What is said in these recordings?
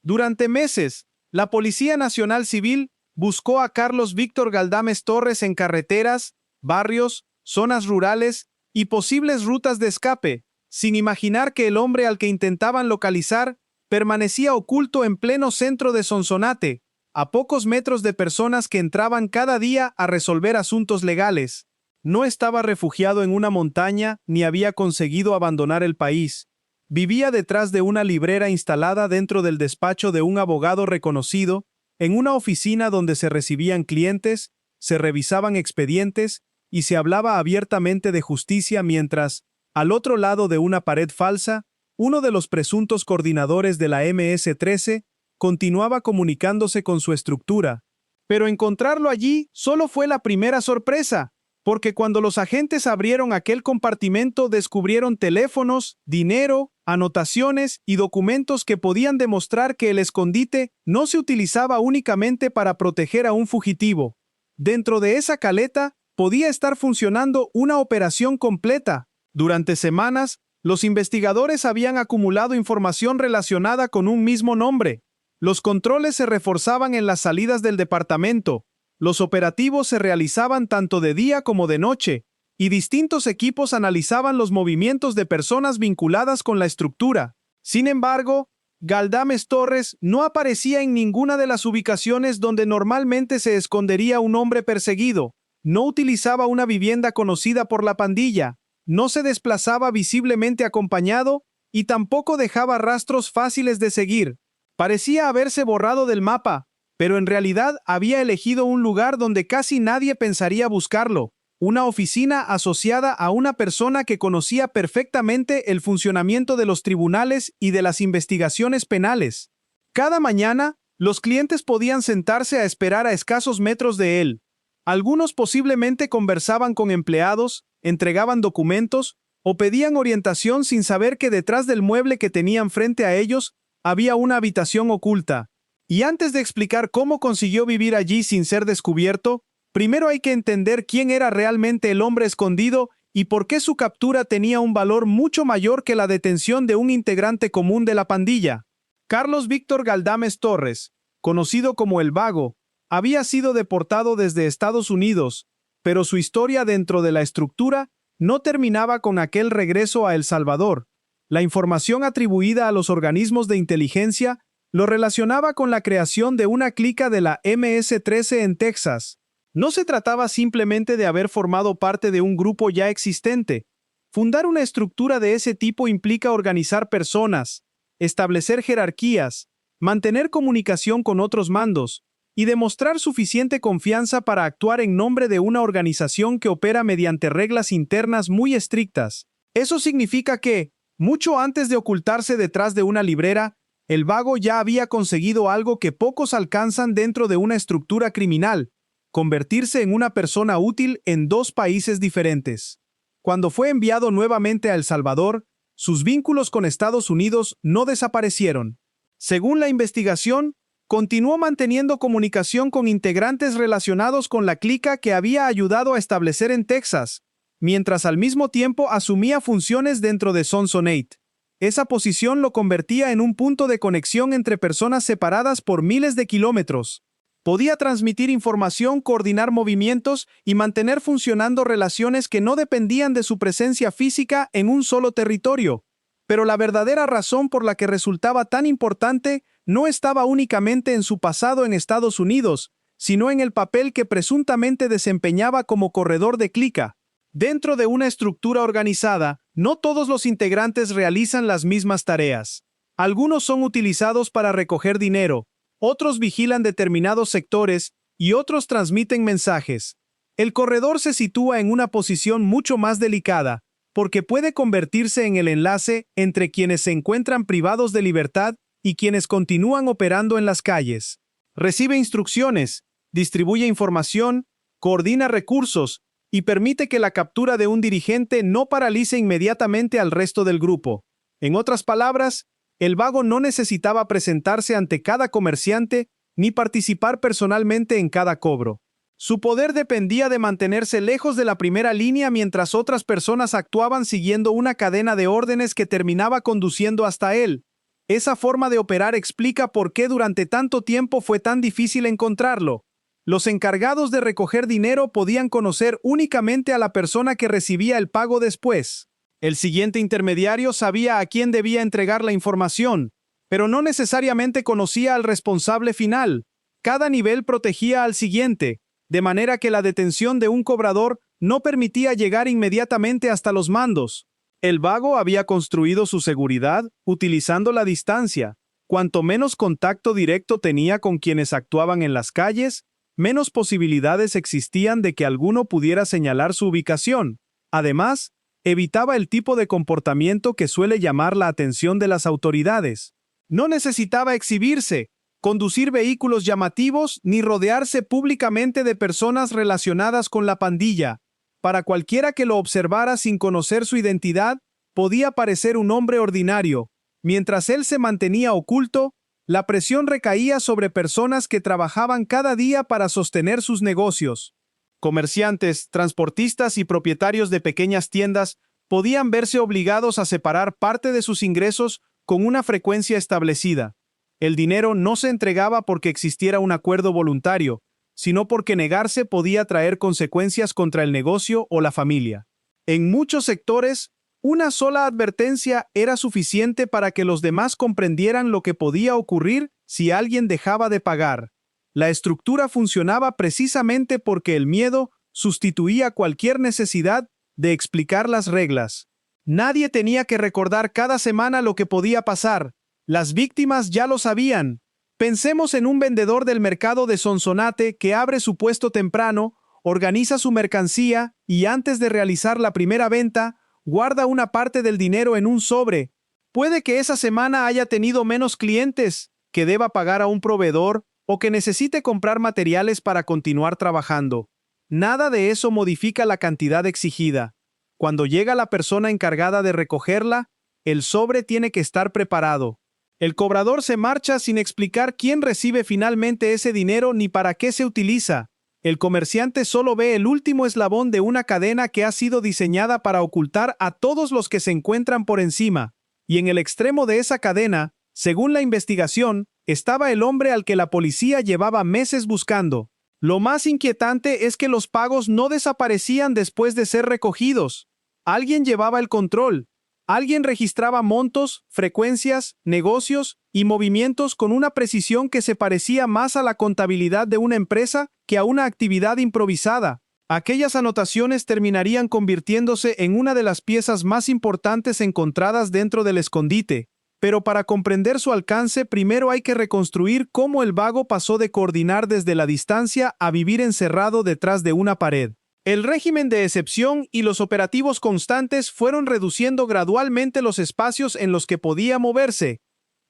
Durante meses, la Policía Nacional Civil buscó a Carlos Víctor Galdames Torres en carreteras, barrios, zonas rurales y posibles rutas de escape, sin imaginar que el hombre al que intentaban localizar permanecía oculto en pleno centro de Sonsonate, a pocos metros de personas que entraban cada día a resolver asuntos legales. No estaba refugiado en una montaña ni había conseguido abandonar el país. Vivía detrás de una librera instalada dentro del despacho de un abogado reconocido, en una oficina donde se recibían clientes, se revisaban expedientes y se hablaba abiertamente de justicia mientras, al otro lado de una pared falsa, uno de los presuntos coordinadores de la MS-13 continuaba comunicándose con su estructura. Pero encontrarlo allí solo fue la primera sorpresa, porque cuando los agentes abrieron aquel compartimento descubrieron teléfonos, dinero, anotaciones y documentos que podían demostrar que el escondite no se utilizaba únicamente para proteger a un fugitivo. Dentro de esa caleta podía estar funcionando una operación completa. Durante semanas, los investigadores habían acumulado información relacionada con un mismo nombre. Los controles se reforzaban en las salidas del departamento. Los operativos se realizaban tanto de día como de noche, y distintos equipos analizaban los movimientos de personas vinculadas con la estructura. Sin embargo, Galdames Torres no aparecía en ninguna de las ubicaciones donde normalmente se escondería un hombre perseguido. No utilizaba una vivienda conocida por la pandilla, no se desplazaba visiblemente acompañado y tampoco dejaba rastros fáciles de seguir. Parecía haberse borrado del mapa, pero en realidad había elegido un lugar donde casi nadie pensaría buscarlo, una oficina asociada a una persona que conocía perfectamente el funcionamiento de los tribunales y de las investigaciones penales. Cada mañana, los clientes podían sentarse a esperar a escasos metros de él. Algunos posiblemente conversaban con empleados, entregaban documentos o pedían orientación sin saber que detrás del mueble que tenían frente a ellos había una habitación oculta. Y antes de explicar cómo consiguió vivir allí sin ser descubierto, primero hay que entender quién era realmente el hombre escondido y por qué su captura tenía un valor mucho mayor que la detención de un integrante común de la pandilla. Carlos Víctor Galdames Torres, conocido como El Vago, había sido deportado desde Estados Unidos, pero su historia dentro de la estructura no terminaba con aquel regreso a El Salvador. La información atribuida a los organismos de inteligencia lo relacionaba con la creación de una clica de la MS-13 en Texas. No se trataba simplemente de haber formado parte de un grupo ya existente. Fundar una estructura de ese tipo implica organizar personas, establecer jerarquías, mantener comunicación con otros mandos y demostrar suficiente confianza para actuar en nombre de una organización que opera mediante reglas internas muy estrictas. Eso significa que, mucho antes de ocultarse detrás de una librera, el Vago ya había conseguido algo que pocos alcanzan dentro de una estructura criminal: convertirse en una persona útil en dos países diferentes. Cuando fue enviado nuevamente a El Salvador, sus vínculos con Estados Unidos no desaparecieron. Según la investigación, continuó manteniendo comunicación con integrantes relacionados con la clica que había ayudado a establecer en Texas, mientras al mismo tiempo asumía funciones dentro de Sonsonate. Esa posición lo convertía en un punto de conexión entre personas separadas por miles de kilómetros. Podía transmitir información, coordinar movimientos y mantener funcionando relaciones que no dependían de su presencia física en un solo territorio. Pero la verdadera razón por la que resultaba tan importante no estaba únicamente en su pasado en Estados Unidos, sino en el papel que presuntamente desempeñaba como corredor de clica. Dentro de una estructura organizada, no todos los integrantes realizan las mismas tareas. Algunos son utilizados para recoger dinero, otros vigilan determinados sectores y otros transmiten mensajes. El corredor se sitúa en una posición mucho más delicada, porque puede convertirse en el enlace entre quienes se encuentran privados de libertad y quienes continúan operando en las calles. Recibe instrucciones, distribuye información, coordina recursos y permite que la captura de un dirigente no paralice inmediatamente al resto del grupo. En otras palabras, el Vago no necesitaba presentarse ante cada comerciante ni participar personalmente en cada cobro. Su poder dependía de mantenerse lejos de la primera línea mientras otras personas actuaban siguiendo una cadena de órdenes que terminaba conduciendo hasta él. Esa forma de operar explica por qué durante tanto tiempo fue tan difícil encontrarlo. Los encargados de recoger dinero podían conocer únicamente a la persona que recibía el pago después. El siguiente intermediario sabía a quién debía entregar la información, pero no necesariamente conocía al responsable final. Cada nivel protegía al siguiente, de manera que la detención de un cobrador no permitía llegar inmediatamente hasta los mandos. El vago había construido su seguridad utilizando la distancia. Cuanto menos contacto directo tenía con quienes actuaban en las calles, menos posibilidades existían de que alguno pudiera señalar su ubicación. Además, evitaba el tipo de comportamiento que suele llamar la atención de las autoridades. No necesitaba exhibirse, conducir vehículos llamativos ni rodearse públicamente de personas relacionadas con la pandilla. Para cualquiera que lo observara sin conocer su identidad, podía parecer un hombre ordinario. Mientras él se mantenía oculto, la presión recaía sobre personas que trabajaban cada día para sostener sus negocios. Comerciantes, transportistas y propietarios de pequeñas tiendas podían verse obligados a separar parte de sus ingresos con una frecuencia establecida. El dinero no se entregaba porque existiera un acuerdo voluntario, sino porque negarse podía traer consecuencias contra el negocio o la familia. En muchos sectores, una sola advertencia era suficiente para que los demás comprendieran lo que podía ocurrir si alguien dejaba de pagar. La estructura funcionaba precisamente porque el miedo sustituía cualquier necesidad de explicar las reglas. Nadie tenía que recordar cada semana lo que podía pasar. Las víctimas ya lo sabían. Pensemos en un vendedor del mercado de Sonsonate que abre su puesto temprano, organiza su mercancía y antes de realizar la primera venta, guarda una parte del dinero en un sobre. Puede que esa semana haya tenido menos clientes, que deba pagar a un proveedor o que necesite comprar materiales para continuar trabajando. Nada de eso modifica la cantidad exigida. Cuando llega la persona encargada de recogerla, el sobre tiene que estar preparado. El cobrador se marcha sin explicar quién recibe finalmente ese dinero ni para qué se utiliza. El comerciante solo ve el último eslabón de una cadena que ha sido diseñada para ocultar a todos los que se encuentran por encima. Y en el extremo de esa cadena, según la investigación, estaba el hombre al que la policía llevaba meses buscando. Lo más inquietante es que los pagos no desaparecían después de ser recogidos. Alguien llevaba el control. Alguien registraba montos, frecuencias, negocios y movimientos con una precisión que se parecía más a la contabilidad de una empresa que a una actividad improvisada. Aquellas anotaciones terminarían convirtiéndose en una de las piezas más importantes encontradas dentro del escondite. Pero para comprender su alcance, primero hay que reconstruir cómo el vago pasó de coordinar desde la distancia a vivir encerrado detrás de una pared. El régimen de excepción y los operativos constantes fueron reduciendo gradualmente los espacios en los que podía moverse.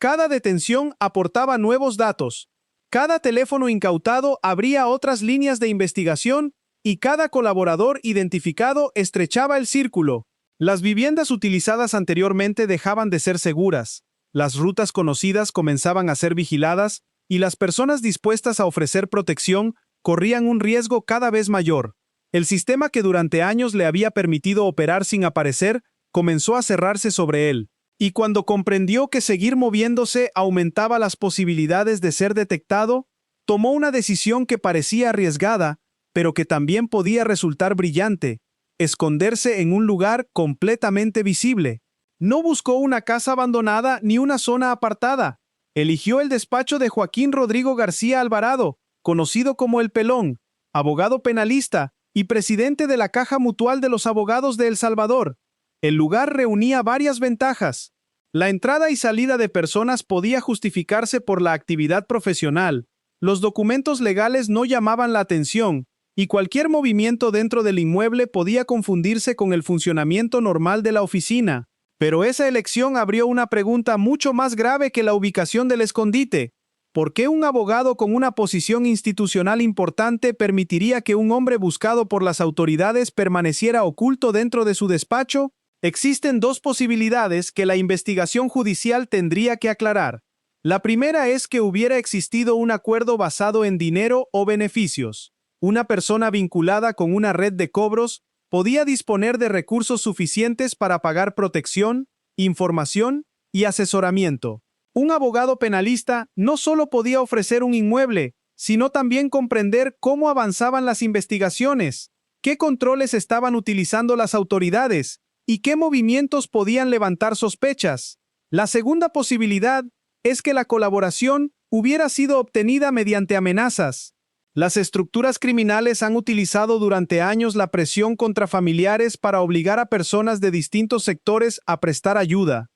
Cada detención aportaba nuevos datos. Cada teléfono incautado abría otras líneas de investigación y cada colaborador identificado estrechaba el círculo. Las viviendas utilizadas anteriormente dejaban de ser seguras. Las rutas conocidas comenzaban a ser vigiladas y las personas dispuestas a ofrecer protección corrían un riesgo cada vez mayor. El sistema que durante años le había permitido operar sin aparecer comenzó a cerrarse sobre él, y cuando comprendió que seguir moviéndose aumentaba las posibilidades de ser detectado, tomó una decisión que parecía arriesgada, pero que también podía resultar brillante: esconderse en un lugar completamente visible. No buscó una casa abandonada ni una zona apartada. Eligió el despacho de Joaquín Rodrigo García Alvarado, conocido como El Pelón, abogado penalista y presidente de la Caja Mutual de los Abogados de El Salvador. El lugar reunía varias ventajas. La entrada y salida de personas podía justificarse por la actividad profesional. Los documentos legales no llamaban la atención, y cualquier movimiento dentro del inmueble podía confundirse con el funcionamiento normal de la oficina. Pero esa elección abrió una pregunta mucho más grave que la ubicación del escondite. ¿Por qué un abogado con una posición institucional importante permitiría que un hombre buscado por las autoridades permaneciera oculto dentro de su despacho? Existen dos posibilidades que la investigación judicial tendría que aclarar. La primera es que hubiera existido un acuerdo basado en dinero o beneficios. Una persona vinculada con una red de cobros podía disponer de recursos suficientes para pagar protección, información y asesoramiento. Un abogado penalista no solo podía ofrecer un inmueble, sino también comprender cómo avanzaban las investigaciones, qué controles estaban utilizando las autoridades y qué movimientos podían levantar sospechas. La segunda posibilidad es que la colaboración hubiera sido obtenida mediante amenazas. Las estructuras criminales han utilizado durante años la presión contra familiares para obligar a personas de distintos sectores a prestar ayuda.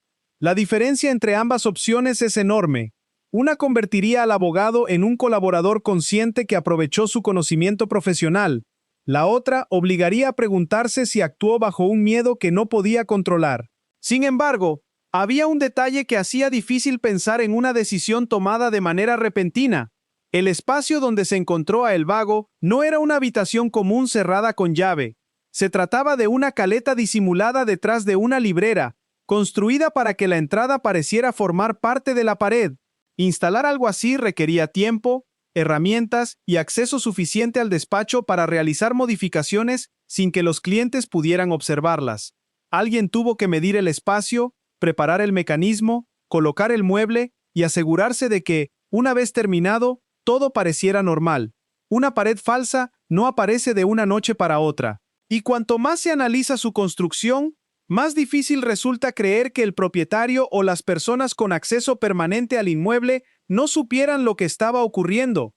La diferencia entre ambas opciones es enorme. Una convertiría al abogado en un colaborador consciente que aprovechó su conocimiento profesional. La otra obligaría a preguntarse si actuó bajo un miedo que no podía controlar. Sin embargo, había un detalle que hacía difícil pensar en una decisión tomada de manera repentina. El espacio donde se encontró a El Vago no era una habitación común cerrada con llave. Se trataba de una caleta disimulada detrás de una librera, construida para que la entrada pareciera formar parte de la pared. Instalar algo así requería tiempo, herramientas y acceso suficiente al despacho para realizar modificaciones sin que los clientes pudieran observarlas. Alguien tuvo que medir el espacio, preparar el mecanismo, colocar el mueble y asegurarse de que, una vez terminado, todo pareciera normal. Una pared falsa no aparece de una noche para otra. Y cuanto más se analiza su construcción, más difícil resulta creer que el propietario o las personas con acceso permanente al inmueble no supieran lo que estaba ocurriendo.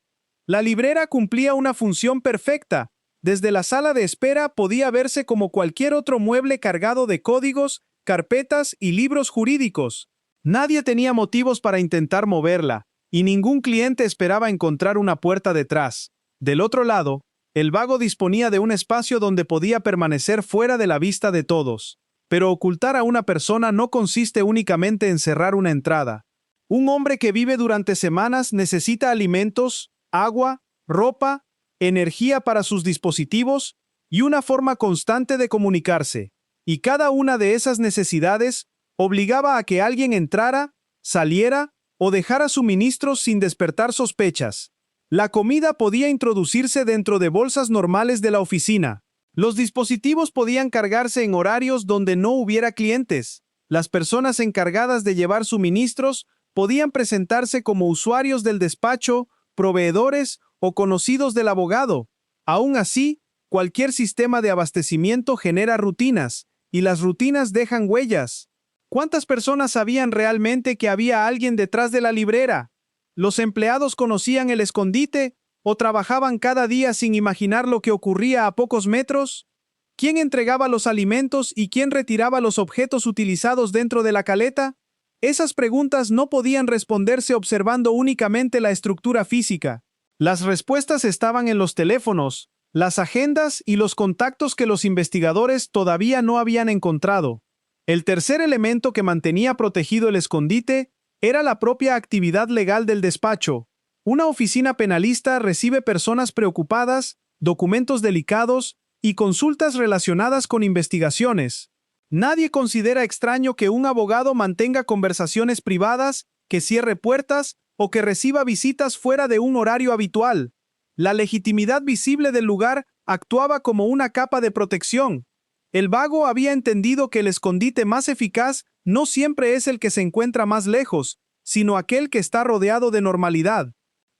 La librera cumplía una función perfecta. Desde la sala de espera podía verse como cualquier otro mueble cargado de códigos, carpetas y libros jurídicos. Nadie tenía motivos para intentar moverla, y ningún cliente esperaba encontrar una puerta detrás. Del otro lado, El Vago disponía de un espacio donde podía permanecer fuera de la vista de todos. Pero ocultar a una persona no consiste únicamente en cerrar una entrada. Un hombre que vive durante semanas necesita alimentos, agua, ropa, energía para sus dispositivos y una forma constante de comunicarse. Y cada una de esas necesidades obligaba a que alguien entrara, saliera o dejara suministros sin despertar sospechas. La comida podía introducirse dentro de bolsas normales de la oficina. Los dispositivos podían cargarse en horarios donde no hubiera clientes. Las personas encargadas de llevar suministros podían presentarse como usuarios del despacho, proveedores o conocidos del abogado. Aún así, cualquier sistema de abastecimiento genera rutinas, y las rutinas dejan huellas. ¿Cuántas personas sabían realmente que había alguien detrás de la librera? ¿Los empleados conocían el escondite o trabajaban cada día sin imaginar lo que ocurría a pocos metros? ¿Quién entregaba los alimentos y quién retiraba los objetos utilizados dentro de la caleta? Esas preguntas no podían responderse observando únicamente la estructura física. Las respuestas estaban en los teléfonos, las agendas y los contactos que los investigadores todavía no habían encontrado. El tercer elemento que mantenía protegido el escondite era la propia actividad legal del despacho. Una oficina penalista recibe personas preocupadas, documentos delicados y consultas relacionadas con investigaciones. Nadie considera extraño que un abogado mantenga conversaciones privadas, que cierre puertas o que reciba visitas fuera de un horario habitual. La legitimidad visible del lugar actuaba como una capa de protección. El Vago había entendido que el escondite más eficaz no siempre es el que se encuentra más lejos, sino aquel que está rodeado de normalidad.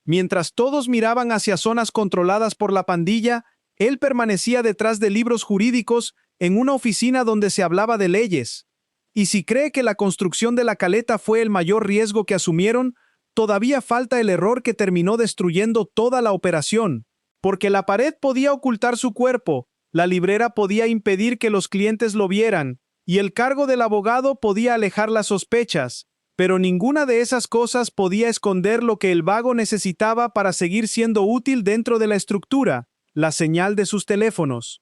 Mientras todos miraban hacia zonas controladas por la pandilla, él permanecía detrás de libros jurídicos en una oficina donde se hablaba de leyes. Y si cree que la construcción de la caleta fue el mayor riesgo que asumieron, todavía falta el error que terminó destruyendo toda la operación. Porque la pared podía ocultar su cuerpo, la librera podía impedir que los clientes lo vieran, y el cargo del abogado podía alejar las sospechas, pero ninguna de esas cosas podía esconder lo que el Vago necesitaba para seguir siendo útil dentro de la estructura, la señal de sus teléfonos.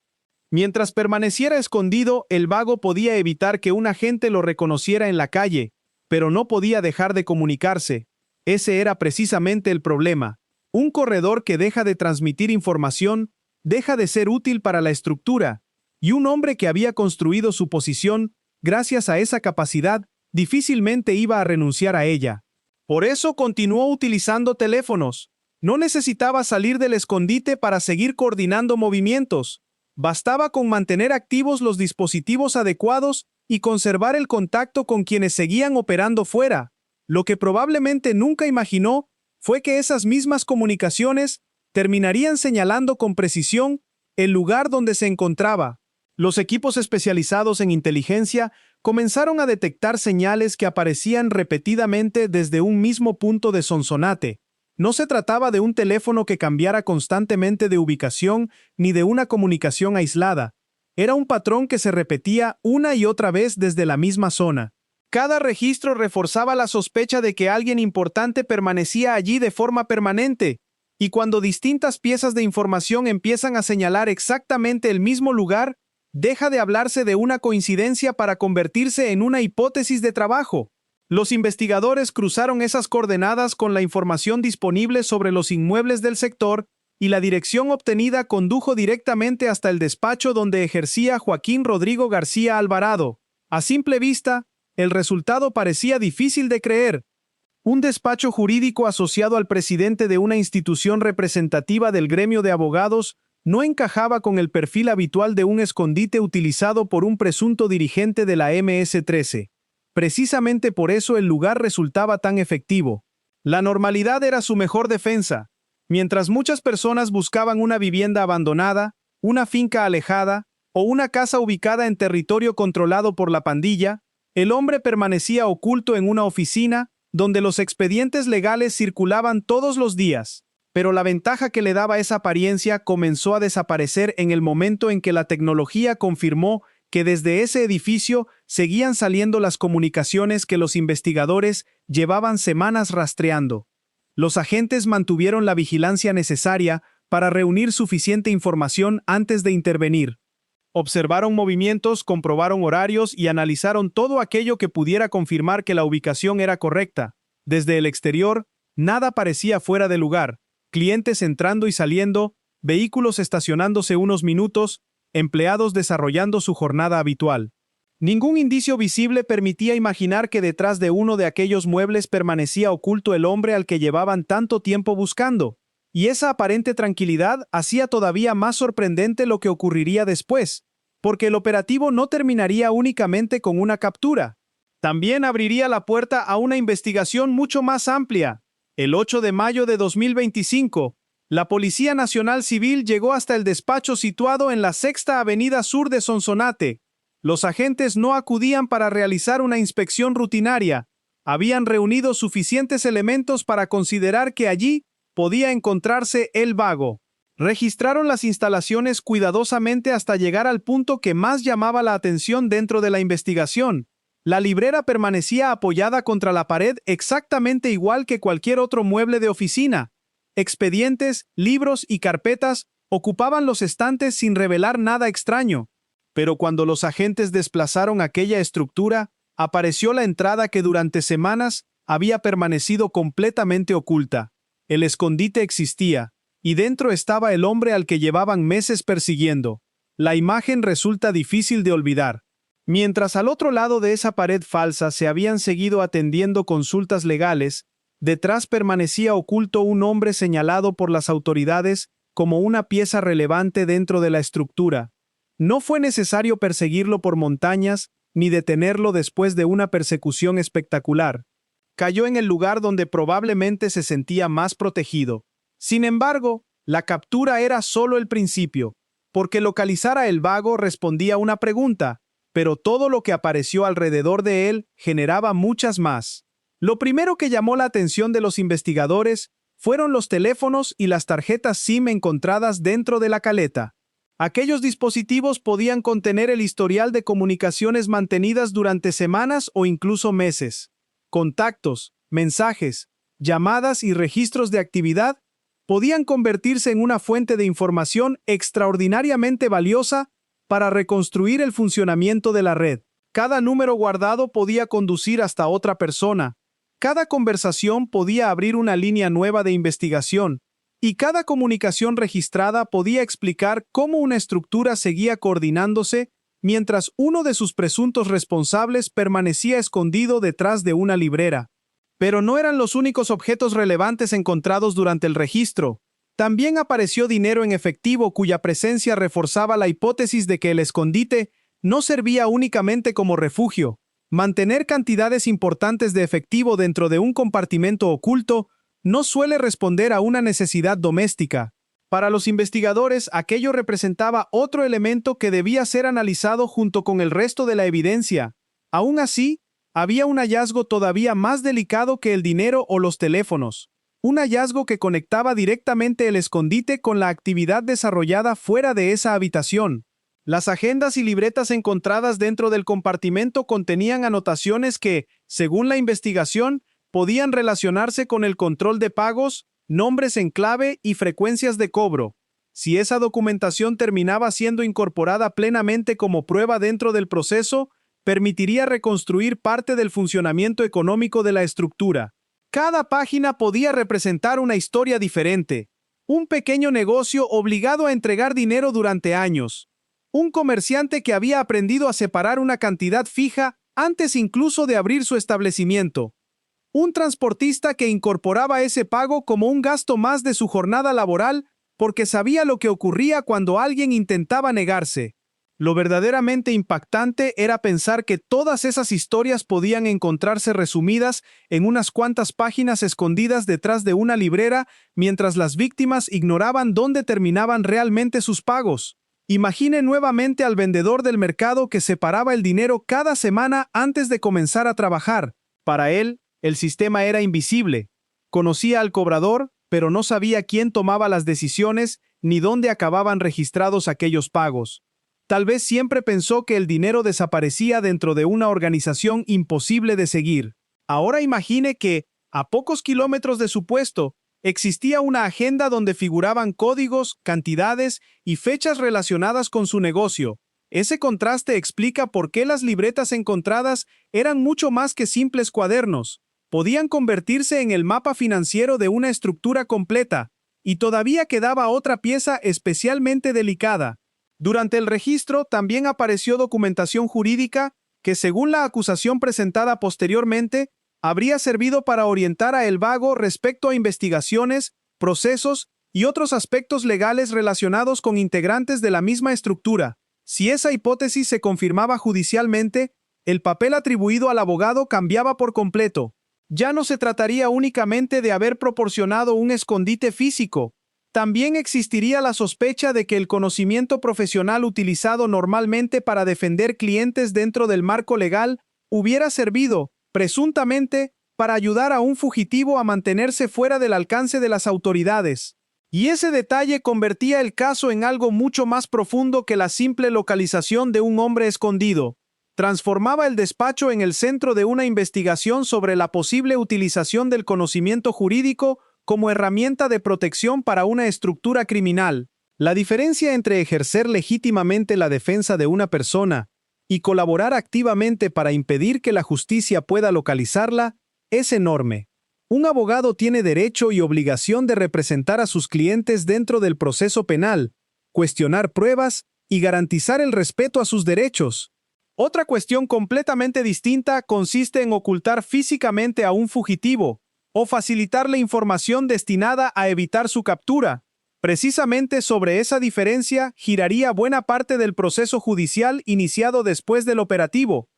Mientras permaneciera escondido, el Vago podía evitar que un agente lo reconociera en la calle, pero no podía dejar de comunicarse. Ese era precisamente el problema. Un corredor que deja de transmitir información deja de ser útil para la estructura, y un hombre que había construido su posición gracias a esa capacidad difícilmente iba a renunciar a ella. Por eso continuó utilizando teléfonos. No necesitaba salir del escondite para seguir coordinando movimientos. Bastaba con mantener activos los dispositivos adecuados y conservar el contacto con quienes seguían operando fuera. Lo que probablemente nunca imaginó fue que esas mismas comunicaciones terminarían señalando con precisión el lugar donde se encontraba. Los equipos especializados en inteligencia comenzaron a detectar señales que aparecían repetidamente desde un mismo punto de Sonsonate. No se trataba de un teléfono que cambiara constantemente de ubicación ni de una comunicación aislada. Era un patrón que se repetía una y otra vez desde la misma zona. Cada registro reforzaba la sospecha de que alguien importante permanecía allí de forma permanente, y cuando distintas piezas de información empiezan a señalar exactamente el mismo lugar, deja de hablarse de una coincidencia para convertirse en una hipótesis de trabajo. Los investigadores cruzaron esas coordenadas con la información disponible sobre los inmuebles del sector y la dirección obtenida condujo directamente hasta el despacho donde ejercía Joaquín Rodrigo García Alvarado. A simple vista, el resultado parecía difícil de creer. Un despacho jurídico asociado al presidente de una institución representativa del gremio de abogados no encajaba con el perfil habitual de un escondite utilizado por un presunto dirigente de la MS-13. Precisamente por eso el lugar resultaba tan efectivo. La normalidad era su mejor defensa. Mientras muchas personas buscaban una vivienda abandonada, una finca alejada o una casa ubicada en territorio controlado por la pandilla, el hombre permanecía oculto en una oficina donde los expedientes legales circulaban todos los días. Pero la ventaja que le daba esa apariencia comenzó a desaparecer en el momento en que la tecnología confirmó que desde ese edificio seguían saliendo las comunicaciones que los investigadores llevaban semanas rastreando. Los agentes mantuvieron la vigilancia necesaria para reunir suficiente información antes de intervenir. Observaron movimientos, comprobaron horarios y analizaron todo aquello que pudiera confirmar que la ubicación era correcta. Desde el exterior, nada parecía fuera de lugar. Clientes entrando y saliendo, vehículos estacionándose unos minutos, empleados desarrollando su jornada habitual. Ningún indicio visible permitía imaginar que detrás de uno de aquellos muebles permanecía oculto el hombre al que llevaban tanto tiempo buscando. Y esa aparente tranquilidad hacía todavía más sorprendente lo que ocurriría después, porque el operativo no terminaría únicamente con una captura. También abriría la puerta a una investigación mucho más amplia. El 8 de mayo de 2025, la Policía Nacional Civil llegó hasta el despacho situado en la Sexta Avenida Sur de Sonsonate. Los agentes no acudían para realizar una inspección rutinaria. Habían reunido suficientes elementos para considerar que allí podía encontrarse el vago. Registraron las instalaciones cuidadosamente hasta llegar al punto que más llamaba la atención dentro de la investigación. La librera permanecía apoyada contra la pared exactamente igual que cualquier otro mueble de oficina. Expedientes, libros y carpetas ocupaban los estantes sin revelar nada extraño. Pero cuando los agentes desplazaron aquella estructura, apareció la entrada que durante semanas había permanecido completamente oculta. El escondite existía, y dentro estaba el hombre al que llevaban meses persiguiendo. La imagen resulta difícil de olvidar. Mientras al otro lado de esa pared falsa se habían seguido atendiendo consultas legales, detrás permanecía oculto un hombre señalado por las autoridades como una pieza relevante dentro de la estructura. No fue necesario perseguirlo por montañas ni detenerlo después de una persecución espectacular. Cayó en el lugar donde probablemente se sentía más protegido. Sin embargo, la captura era solo el principio, porque localizar a el vago respondía a una pregunta, pero todo lo que apareció alrededor de él generaba muchas más. Lo primero que llamó la atención de los investigadores fueron los teléfonos y las tarjetas SIM encontradas dentro de la caleta. Aquellos dispositivos podían contener el historial de comunicaciones mantenidas durante semanas o incluso meses. Contactos, mensajes, llamadas y registros de actividad podían convertirse en una fuente de información extraordinariamente valiosa para reconstruir el funcionamiento de la red. Cada número guardado podía conducir hasta otra persona. Cada conversación podía abrir una línea nueva de investigación. Y cada comunicación registrada podía explicar cómo una estructura seguía coordinándose mientras uno de sus presuntos responsables permanecía escondido detrás de una librera. Pero no eran los únicos objetos relevantes encontrados durante el registro. También apareció dinero en efectivo cuya presencia reforzaba la hipótesis de que el escondite no servía únicamente como refugio. Mantener cantidades importantes de efectivo dentro de un compartimento oculto no suele responder a una necesidad doméstica. Para los investigadores, aquello representaba otro elemento que debía ser analizado junto con el resto de la evidencia. Aún así, había un hallazgo todavía más delicado que el dinero o los teléfonos. Un hallazgo que conectaba directamente el escondite con la actividad desarrollada fuera de esa habitación. Las agendas y libretas encontradas dentro del compartimento contenían anotaciones que, según la investigación, podían relacionarse con el control de pagos, nombres en clave y frecuencias de cobro. Si esa documentación terminaba siendo incorporada plenamente como prueba dentro del proceso, permitiría reconstruir parte del funcionamiento económico de la estructura. Cada página podía representar una historia diferente. Un pequeño negocio obligado a entregar dinero durante años. Un comerciante que había aprendido a separar una cantidad fija antes incluso de abrir su establecimiento. Un transportista que incorporaba ese pago como un gasto más de su jornada laboral porque sabía lo que ocurría cuando alguien intentaba negarse. Lo verdaderamente impactante era pensar que todas esas historias podían encontrarse resumidas en unas cuantas páginas escondidas detrás de una librera mientras las víctimas ignoraban dónde terminaban realmente sus pagos. Imagine nuevamente al vendedor del mercado que separaba el dinero cada semana antes de comenzar a trabajar. Para él, el sistema era invisible. Conocía al cobrador, pero no sabía quién tomaba las decisiones ni dónde acababan registrados aquellos pagos. Tal vez siempre pensó que el dinero desaparecía dentro de una organización imposible de seguir. Ahora imagine que, a pocos kilómetros de su puesto, existía una agenda donde figuraban códigos, cantidades y fechas relacionadas con su negocio. Ese contraste explica por qué las libretas encontradas eran mucho más que simples cuadernos. Podían convertirse en el mapa financiero de una estructura completa, y todavía quedaba otra pieza especialmente delicada. Durante el registro también apareció documentación jurídica que, según la acusación presentada posteriormente, habría servido para orientar a El Vago respecto a investigaciones, procesos y otros aspectos legales relacionados con integrantes de la misma estructura. Si esa hipótesis se confirmaba judicialmente, el papel atribuido al abogado cambiaba por completo. Ya no se trataría únicamente de haber proporcionado un escondite físico. También existiría la sospecha de que el conocimiento profesional utilizado normalmente para defender clientes dentro del marco legal hubiera servido, presuntamente, para ayudar a un fugitivo a mantenerse fuera del alcance de las autoridades. Y ese detalle convertía el caso en algo mucho más profundo que la simple localización de un hombre escondido. Transformaba el despacho en el centro de una investigación sobre la posible utilización del conocimiento jurídico como herramienta de protección para una estructura criminal. La diferencia entre ejercer legítimamente la defensa de una persona y colaborar activamente para impedir que la justicia pueda localizarla es enorme. Un abogado tiene derecho y obligación de representar a sus clientes dentro del proceso penal, cuestionar pruebas y garantizar el respeto a sus derechos. Otra cuestión completamente distinta consiste en ocultar físicamente a un fugitivo o facilitarle información destinada a evitar su captura. Precisamente sobre esa diferencia giraría buena parte del proceso judicial iniciado después del operativo.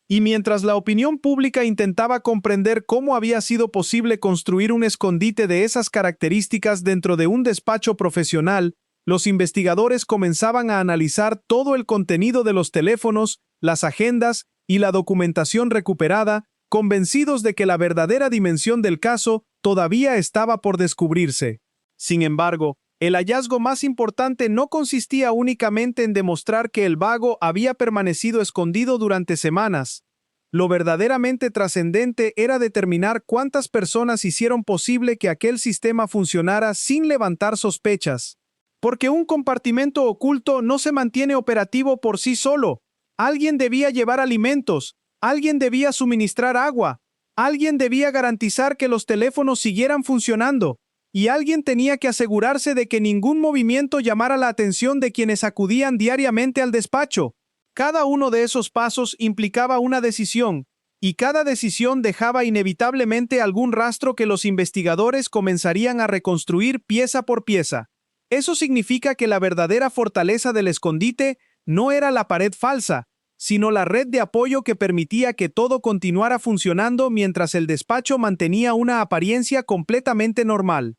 Y mientras la opinión pública intentaba comprender cómo había sido posible construir un escondite de esas características dentro de un despacho profesional, los investigadores comenzaban a analizar todo el contenido de los teléfonos, las agendas y la documentación recuperada, convencidos de que la verdadera dimensión del caso todavía estaba por descubrirse. Sin embargo, el hallazgo más importante no consistía únicamente en demostrar que el vago había permanecido escondido durante semanas. Lo verdaderamente trascendente era determinar cuántas personas hicieron posible que aquel sistema funcionara sin levantar sospechas. Porque un compartimento oculto no se mantiene operativo por sí solo. Alguien debía llevar alimentos, alguien debía suministrar agua, alguien debía garantizar que los teléfonos siguieran funcionando, y alguien tenía que asegurarse de que ningún movimiento llamara la atención de quienes acudían diariamente al despacho. Cada uno de esos pasos implicaba una decisión, y cada decisión dejaba inevitablemente algún rastro que los investigadores comenzarían a reconstruir pieza por pieza. Eso significa que la verdadera fortaleza del escondite no era la pared falsa, sino la red de apoyo que permitía que todo continuara funcionando mientras el despacho mantenía una apariencia completamente normal.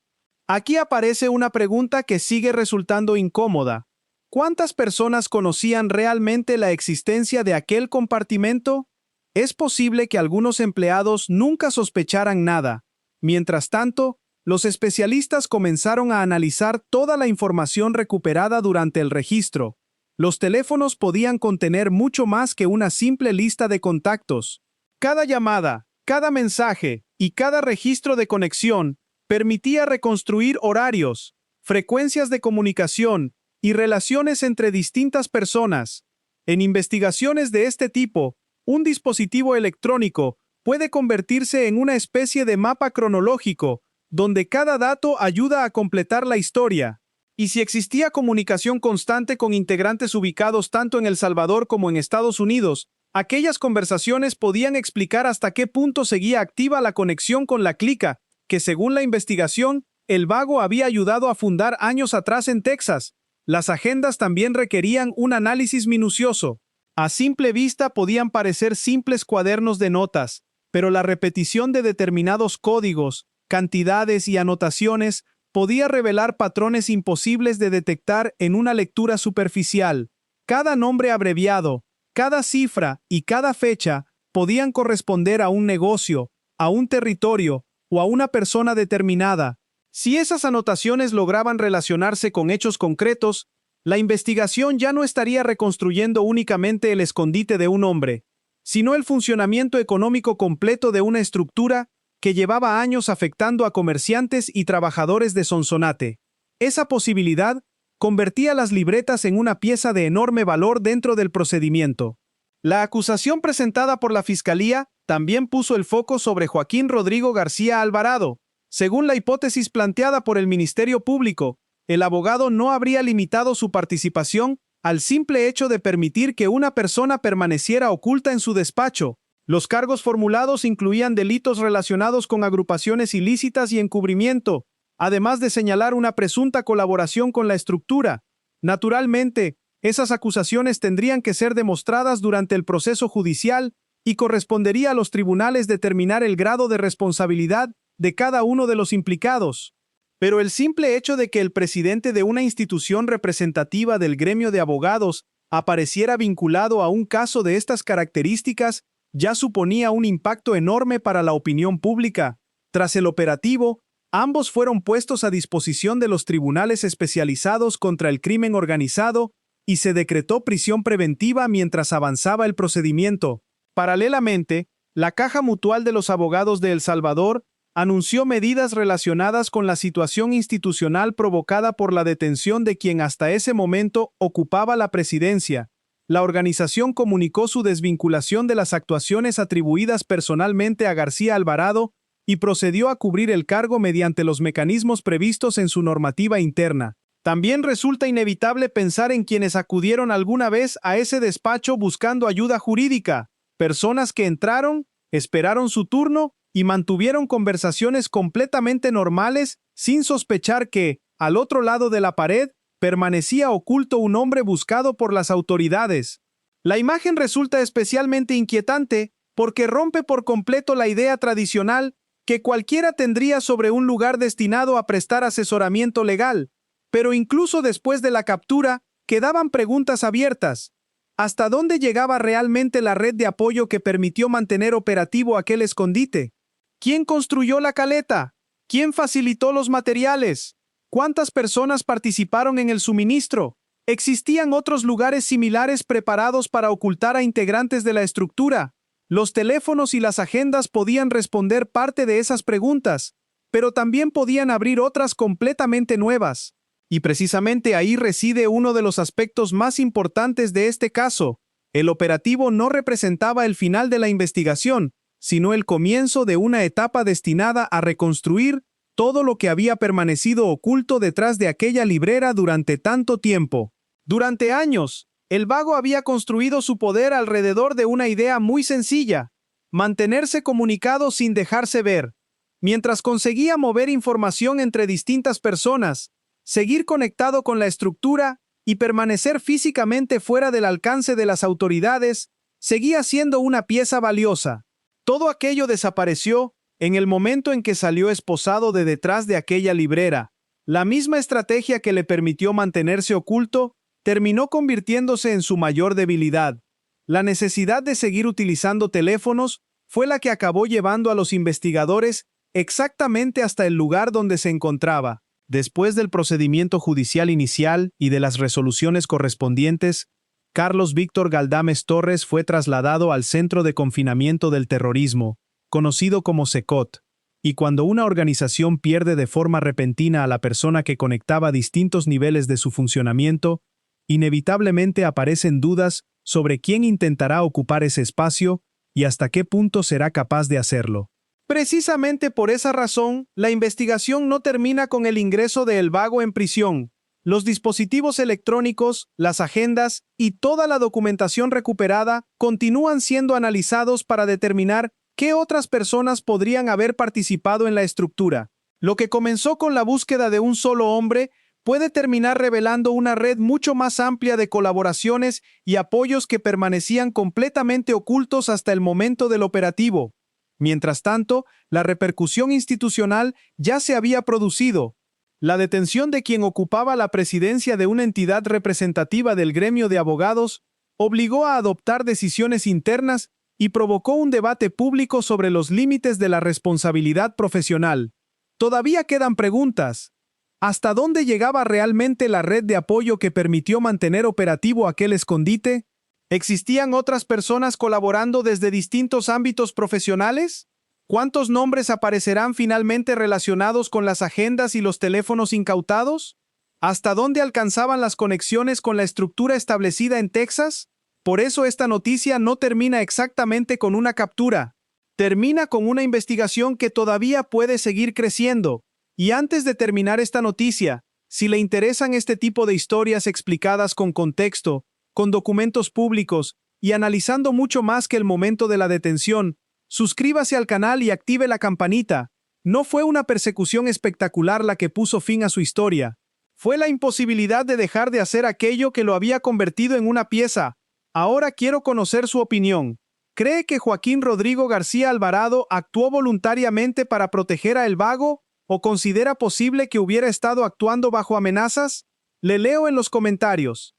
Aquí aparece una pregunta que sigue resultando incómoda. ¿Cuántas personas conocían realmente la existencia de aquel compartimento? Es posible que algunos empleados nunca sospecharan nada. Mientras tanto, los especialistas comenzaron a analizar toda la información recuperada durante el registro. Los teléfonos podían contener mucho más que una simple lista de contactos. Cada llamada, cada mensaje y cada registro de conexión permitía reconstruir horarios, frecuencias de comunicación y relaciones entre distintas personas. En investigaciones de este tipo, un dispositivo electrónico puede convertirse en una especie de mapa cronológico, donde cada dato ayuda a completar la historia. Y si existía comunicación constante con integrantes ubicados tanto en El Salvador como en Estados Unidos, aquellas conversaciones podían explicar hasta qué punto seguía activa la conexión con la clica, que según la investigación, el vago había ayudado a fundar años atrás en Texas. Las agendas también requerían un análisis minucioso. A simple vista podían parecer simples cuadernos de notas, pero la repetición de determinados códigos, cantidades y anotaciones podía revelar patrones imposibles de detectar en una lectura superficial. Cada nombre abreviado, cada cifra y cada fecha podían corresponder a un negocio, a un territorio o a una persona determinada. Si esas anotaciones lograban relacionarse con hechos concretos, la investigación ya no estaría reconstruyendo únicamente el escondite de un hombre, sino el funcionamiento económico completo de una estructura que llevaba años afectando a comerciantes y trabajadores de Sonsonate. Esa posibilidad convertía las libretas en una pieza de enorme valor dentro del procedimiento. La acusación presentada por la Fiscalía también puso el foco sobre Joaquín Rodrigo García Alvarado. Según la hipótesis planteada por el Ministerio Público, el abogado no habría limitado su participación al simple hecho de permitir que una persona permaneciera oculta en su despacho. Los cargos formulados incluían delitos relacionados con agrupaciones ilícitas y encubrimiento, además de señalar una presunta colaboración con la estructura. Naturalmente, esas acusaciones tendrían que ser demostradas durante el proceso judicial y correspondería a los tribunales determinar el grado de responsabilidad de cada uno de los implicados. Pero el simple hecho de que el presidente de una institución representativa del gremio de abogados apareciera vinculado a un caso de estas características ya suponía un impacto enorme para la opinión pública. Tras el operativo, ambos fueron puestos a disposición de los tribunales especializados contra el crimen organizado y se decretó prisión preventiva mientras avanzaba el procedimiento. Paralelamente, la Caja Mutual de los Abogados de El Salvador anunció medidas relacionadas con la situación institucional provocada por la detención de quien hasta ese momento ocupaba la presidencia. La organización comunicó su desvinculación de las actuaciones atribuidas personalmente a García Alvarado y procedió a cubrir el cargo mediante los mecanismos previstos en su normativa interna. También resulta inevitable pensar en quienes acudieron alguna vez a ese despacho buscando ayuda jurídica, personas que entraron, esperaron su turno y mantuvieron conversaciones completamente normales sin sospechar que, al otro lado de la pared, permanecía oculto un hombre buscado por las autoridades. La imagen resulta especialmente inquietante porque rompe por completo la idea tradicional que cualquiera tendría sobre un lugar destinado a prestar asesoramiento legal, pero incluso después de la captura, quedaban preguntas abiertas. ¿Hasta dónde llegaba realmente la red de apoyo que permitió mantener operativo aquel escondite? ¿Quién construyó la caleta? ¿Quién facilitó los materiales? ¿Cuántas personas participaron en el suministro? ¿Existían otros lugares similares preparados para ocultar a integrantes de la estructura? Los teléfonos y las agendas podían responder parte de esas preguntas, pero también podían abrir otras completamente nuevas. Y precisamente ahí reside uno de los aspectos más importantes de este caso. El operativo no representaba el final de la investigación, sino el comienzo de una etapa destinada a reconstruir todo lo que había permanecido oculto detrás de aquella librera durante tanto tiempo. Durante años, el vago había construido su poder alrededor de una idea muy sencilla: mantenerse comunicado sin dejarse ver. Mientras conseguía mover información entre distintas personas, seguir conectado con la estructura y permanecer físicamente fuera del alcance de las autoridades, seguía siendo una pieza valiosa. Todo aquello desapareció en el momento en que salió esposado de detrás de aquella librera. La misma estrategia que le permitió mantenerse oculto terminó convirtiéndose en su mayor debilidad. La necesidad de seguir utilizando teléfonos fue la que acabó llevando a los investigadores exactamente hasta el lugar donde se encontraba. Después del procedimiento judicial inicial y de las resoluciones correspondientes, Carlos Víctor Galdames Torres fue trasladado al Centro de Confinamiento del Terrorismo, conocido como CECOT, y cuando una organización pierde de forma repentina a la persona que conectaba distintos niveles de su funcionamiento, inevitablemente aparecen dudas sobre quién intentará ocupar ese espacio y hasta qué punto será capaz de hacerlo. Precisamente por esa razón, la investigación no termina con el ingreso de El Vago en prisión. Los dispositivos electrónicos, las agendas y toda la documentación recuperada continúan siendo analizados para determinar qué otras personas podrían haber participado en la estructura. Lo que comenzó con la búsqueda de un solo hombre puede terminar revelando una red mucho más amplia de colaboraciones y apoyos que permanecían completamente ocultos hasta el momento del operativo. Mientras tanto, la repercusión institucional ya se había producido. La detención de quien ocupaba la presidencia de una entidad representativa del gremio de abogados obligó a adoptar decisiones internas y provocó un debate público sobre los límites de la responsabilidad profesional. Todavía quedan preguntas. ¿Hasta dónde llegaba realmente la red de apoyo que permitió mantener operativo aquel escondite? ¿Existían otras personas colaborando desde distintos ámbitos profesionales? ¿Cuántos nombres aparecerán finalmente relacionados con las agendas y los teléfonos incautados? ¿Hasta dónde alcanzaban las conexiones con la estructura establecida en Texas? Por eso esta noticia no termina exactamente con una captura. Termina con una investigación que todavía puede seguir creciendo. Y antes de terminar esta noticia, si le interesan este tipo de historias explicadas con contexto, con documentos públicos y analizando mucho más que el momento de la detención, suscríbase al canal y active la campanita. No fue una persecución espectacular la que puso fin a su historia. Fue la imposibilidad de dejar de hacer aquello que lo había convertido en una pieza. Ahora quiero conocer su opinión. ¿Cree que Joaquín Rodrigo García Alvarado actuó voluntariamente para proteger a El Vago o considera posible que hubiera estado actuando bajo amenazas? Le leo en los comentarios.